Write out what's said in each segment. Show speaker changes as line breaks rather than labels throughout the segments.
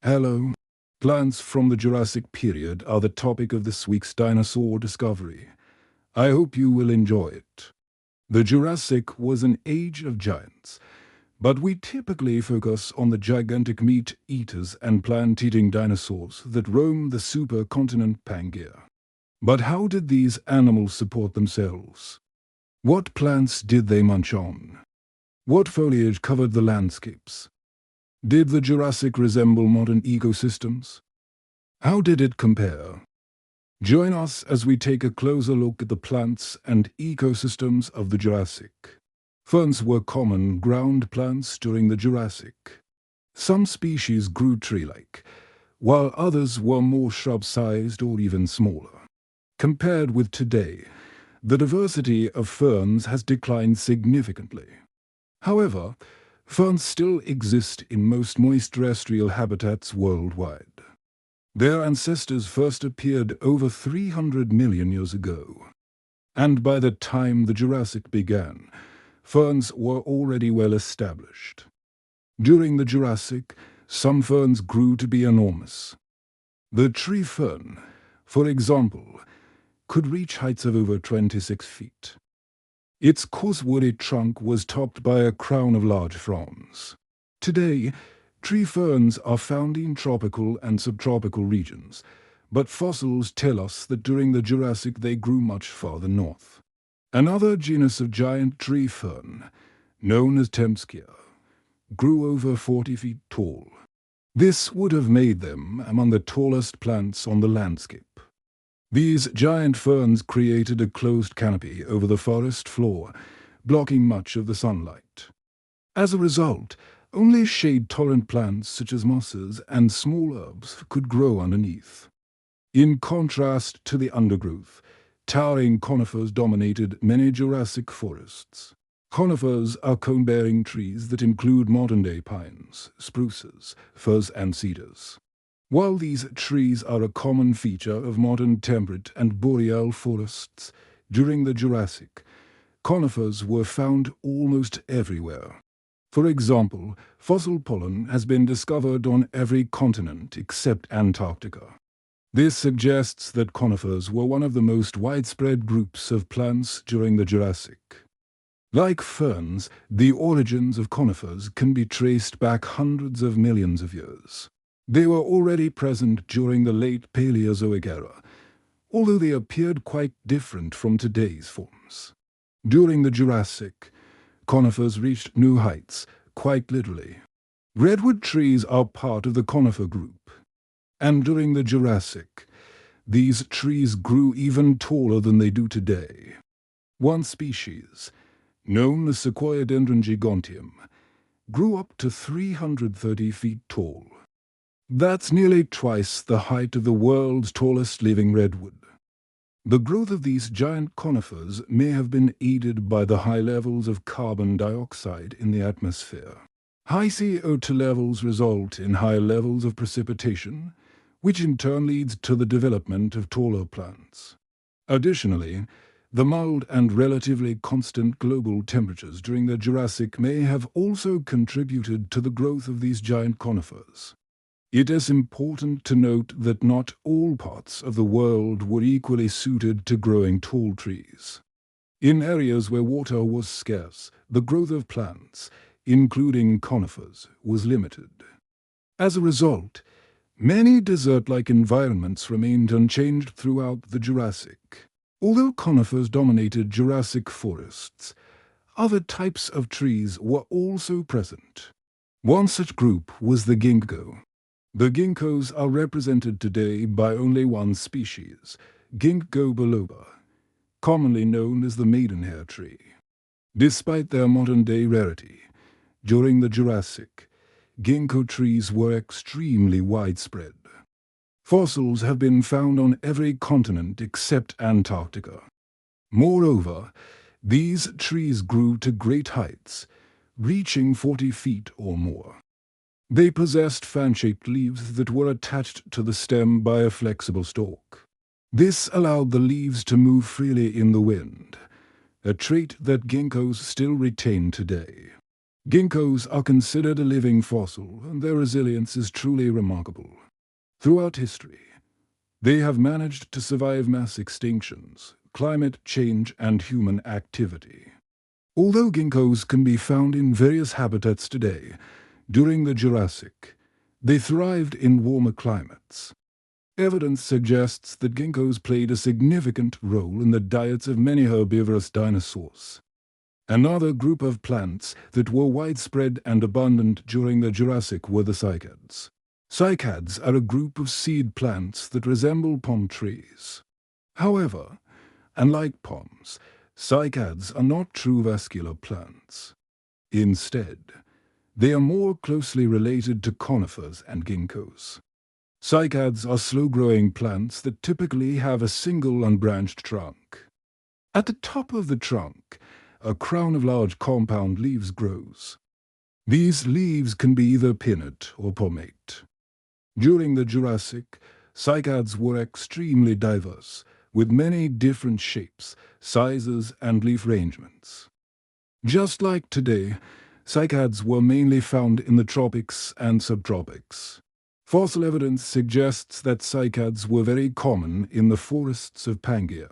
Hello. Plants from the Jurassic period are the topic of this week's dinosaur discovery. I hope you will enjoy it. The Jurassic was an age of giants, but we typically focus on the gigantic meat-eaters and plant-eating dinosaurs that roam the supercontinent Pangaea. But how did these animals support themselves? What plants did they munch on? What foliage covered the landscapes? Did the Jurassic resemble modern ecosystems? How did it compare? Join us as we take a closer look at the plants and ecosystems of the Jurassic. Ferns were common ground plants during the Jurassic. Some species grew tree-like, while others were more shrub-sized or even smaller. Compared with today, the diversity of ferns has declined significantly. However, ferns still exist in most moist terrestrial habitats worldwide. Their ancestors first appeared over 300 million years ago. And by the time the Jurassic began, ferns were already well established. During the Jurassic, some ferns grew to be enormous. The tree fern, for example, could reach heights of over 26 feet. Its coarse woody trunk was topped by a crown of large fronds. Today, tree ferns are found in tropical and subtropical regions, but fossils tell us that during the Jurassic they grew much farther north. Another genus of giant tree fern, known as Temskia, grew over 40 feet tall. This would have made them among the tallest plants on the landscape. These giant ferns created a closed canopy over the forest floor, blocking much of the sunlight. As a result, only shade-tolerant plants such as mosses and small herbs could grow underneath. In contrast to the undergrowth, towering conifers dominated many Jurassic forests. Conifers are cone-bearing trees that include modern-day pines, spruces, firs and cedars. While these trees are a common feature of modern temperate and boreal forests, during the Jurassic, conifers were found almost everywhere. For example, fossil pollen has been discovered on every continent except Antarctica. This suggests that conifers were one of the most widespread groups of plants during the Jurassic. Like ferns, the origins of conifers can be traced back hundreds of millions of years. They were already present during the late Paleozoic era, although they appeared quite different from today's forms. During the Jurassic, conifers reached new heights, quite literally. Redwood trees are part of the conifer group. And during the Jurassic, these trees grew even taller than they do today. One species, known as Sequoiadendron giganteum, grew up to 330 feet tall. That's nearly twice the height of the world's tallest living redwood. The growth of these giant conifers may have been aided by the high levels of carbon dioxide in the atmosphere. High CO2 levels result in high levels of precipitation, which in turn leads to the development of taller plants. Additionally, the mild and relatively constant global temperatures during the Jurassic may have also contributed to the growth of these giant conifers. It is important to note that not all parts of the world were equally suited to growing tall trees. In areas where water was scarce, the growth of plants, including conifers, was limited. As a result, many desert-like environments remained unchanged throughout the Jurassic. Although conifers dominated Jurassic forests, other types of trees were also present. One such group was the ginkgo. The ginkgos are represented today by only one species, Ginkgo biloba, commonly known as the maidenhair tree. Despite their modern-day rarity, during the Jurassic, ginkgo trees were extremely widespread. Fossils have been found on every continent except Antarctica. Moreover, these trees grew to great heights, reaching 40 feet or more. They possessed fan-shaped leaves that were attached to the stem by a flexible stalk. This allowed the leaves to move freely in the wind, a trait that ginkgos still retain today. Ginkgos are considered a living fossil, and their resilience is truly remarkable. Throughout history, they have managed to survive mass extinctions, climate change, and human activity. Although ginkgos can be found in various habitats today, during the Jurassic, they thrived in warmer climates. Evidence suggests that ginkgos played a significant role in the diets of many herbivorous dinosaurs. Another group of plants that were widespread and abundant during the Jurassic were the cycads. Cycads are a group of seed plants that resemble palm trees. However, unlike palms, cycads are not true vascular plants. Instead, they are more closely related to conifers and ginkgos. Cycads are slow-growing plants that typically have a single unbranched trunk. At the top of the trunk, a crown of large compound leaves grows. These leaves can be either pinnate or palmate. During the Jurassic, cycads were extremely diverse, with many different shapes, sizes, and leaf arrangements. Just like today, cycads were mainly found in the tropics and subtropics. Fossil evidence suggests that cycads were very common in the forests of Pangaea.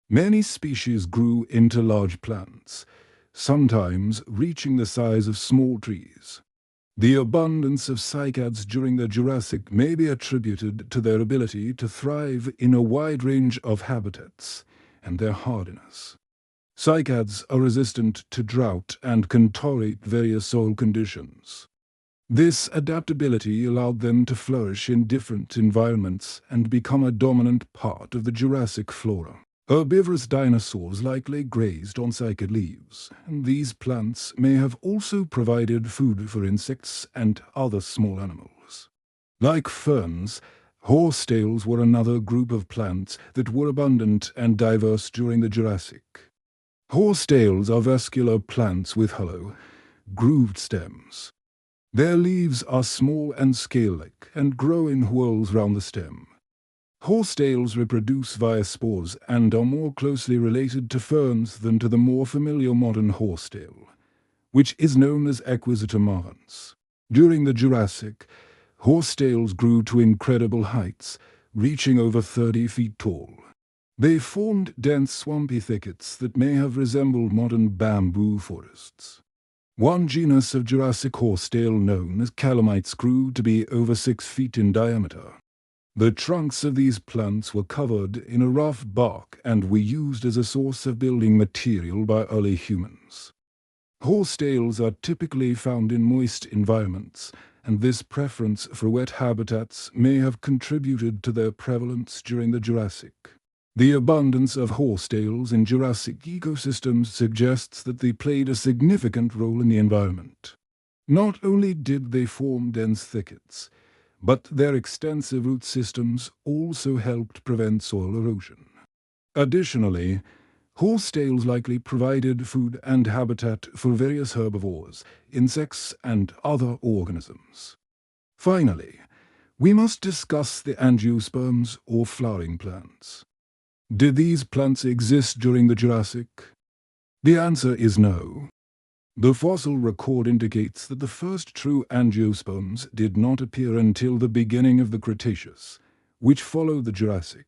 Many species grew into large plants, sometimes reaching the size of small trees. The abundance of cycads during the Jurassic may be attributed to their ability to thrive in a wide range of habitats and their hardiness. Cycads are resistant to drought and can tolerate various soil conditions. This adaptability allowed them to flourish in different environments and become a dominant part of the Jurassic flora. Herbivorous dinosaurs likely grazed on cycad leaves, and these plants may have also provided food for insects and other small animals. Like ferns, horsetails were another group of plants that were abundant and diverse during the Jurassic. Horsetails are vascular plants with hollow, grooved stems. Their leaves are small and scale-like and grow in whorls round the stem. Horsetails reproduce via spores and are more closely related to ferns than to the more familiar modern horsetail, which is known as Equisetum marans. During the Jurassic, horsetails grew to incredible heights, reaching over 30 feet tall. They formed dense swampy thickets that may have resembled modern bamboo forests. One genus of Jurassic horsetail known as calamites grew to be over 6 feet in diameter. The trunks of these plants were covered in a rough bark and were used as a source of building material by early humans. Horsetails are typically found in moist environments, and this preference for wet habitats may have contributed to their prevalence during the Jurassic. The abundance of horsetails in Jurassic ecosystems suggests that they played a significant role in the environment. Not only did they form dense thickets, but their extensive root systems also helped prevent soil erosion. Additionally, horsetails likely provided food and habitat for various herbivores, insects, and other organisms. Finally, we must discuss the angiosperms or flowering plants. Did these plants exist during the Jurassic? The answer is no. The fossil record indicates that the first true angiosperms did not appear until the beginning of the Cretaceous, which followed the Jurassic.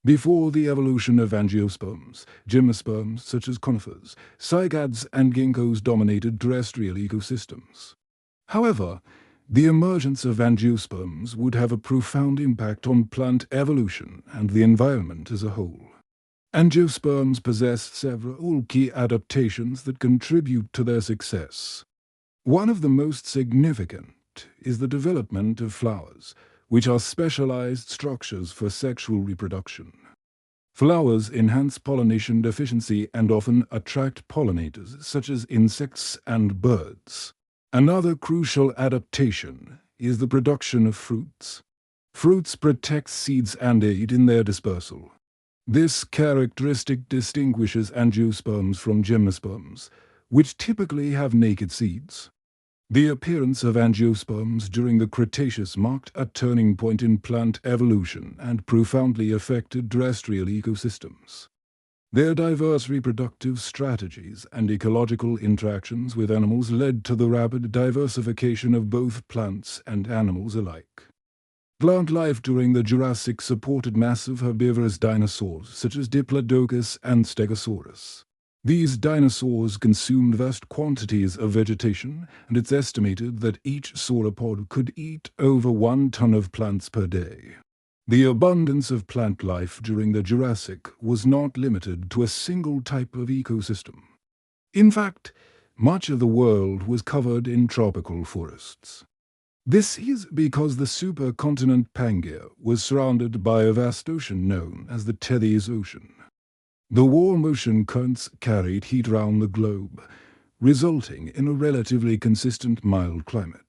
Before the evolution of angiosperms, gymnosperms such as conifers, cycads and ginkgos dominated terrestrial ecosystems. However, the emergence of angiosperms would have a profound impact on plant evolution and the environment as a whole. Angiosperms possess several key adaptations that contribute to their success. One of the most significant is the development of flowers, which are specialized structures for sexual reproduction. Flowers enhance pollination efficiency and often attract pollinators, such as insects and birds. Another crucial adaptation is the production of fruits. Fruits protect seeds and aid in their dispersal. This characteristic distinguishes angiosperms from gymnosperms, which typically have naked seeds. The appearance of angiosperms during the Cretaceous marked a turning point in plant evolution and profoundly affected terrestrial ecosystems. Their diverse reproductive strategies and ecological interactions with animals led to the rapid diversification of both plants and animals alike. Plant life during the Jurassic supported massive herbivorous dinosaurs such as Diplodocus and Stegosaurus. These dinosaurs consumed vast quantities of vegetation, and it's estimated that each sauropod could eat over 1 ton of plants per day. The abundance of plant life during the Jurassic was not limited to a single type of ecosystem. In fact, much of the world was covered in tropical forests. This is because the supercontinent Pangaea was surrounded by a vast ocean known as the Tethys Ocean. The warm ocean currents carried heat around the globe, resulting in a relatively consistent mild climate.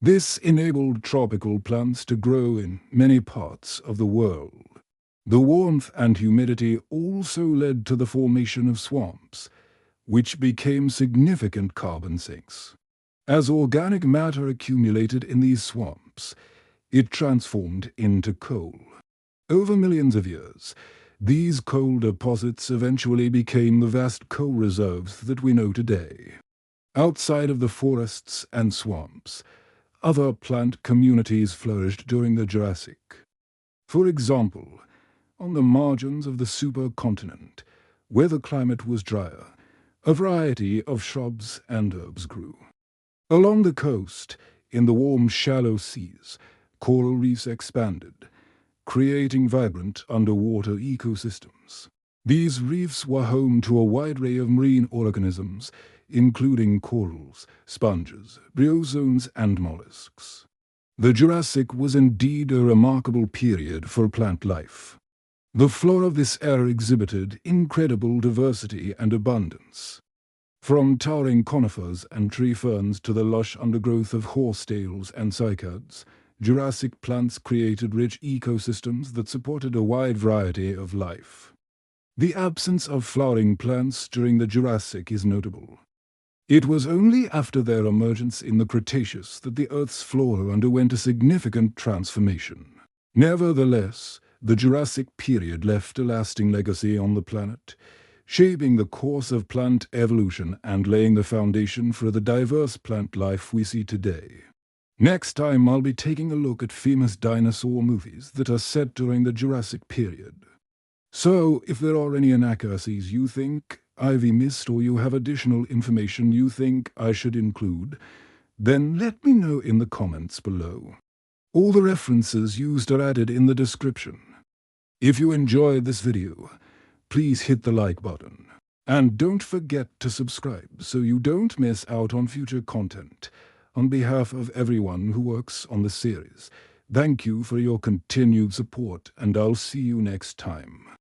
This enabled tropical plants to grow in many parts of the world. The warmth and humidity also led to the formation of swamps, which became significant carbon sinks. As organic matter accumulated in these swamps, it transformed into coal. Over millions of years, these coal deposits eventually became the vast coal reserves that we know today. Outside of the forests and swamps, other plant communities flourished during the Jurassic. For example, on the margins of the supercontinent, where the climate was drier, a variety of shrubs and herbs grew. Along the coast, in the warm shallow seas, coral reefs expanded, creating vibrant underwater ecosystems. These reefs were home to a wide array of marine organisms, including corals, sponges, bryozoans, and mollusks. The Jurassic was indeed a remarkable period for plant life. The flora of this era exhibited incredible diversity and abundance. From towering conifers and tree ferns to the lush undergrowth of horsetails and cycads, Jurassic plants created rich ecosystems that supported a wide variety of life. The absence of flowering plants during the Jurassic is notable. It was only after their emergence in the Cretaceous that the Earth's flora underwent a significant transformation. Nevertheless, the Jurassic period left a lasting legacy on the planet, shaping the course of plant evolution and laying the foundation for the diverse plant life we see today. Next time I'll be taking a look at famous dinosaur movies that are set during the Jurassic period. So, if there are any inaccuracies you think I've missed or you have additional information you think I should include, then let me know in the comments below. All the references used are added in the description. If you enjoyed this video, please hit the like button. And don't forget to subscribe so you don't miss out on future content. On behalf of everyone who works on the series, thank you for your continued support, and I'll see you next time.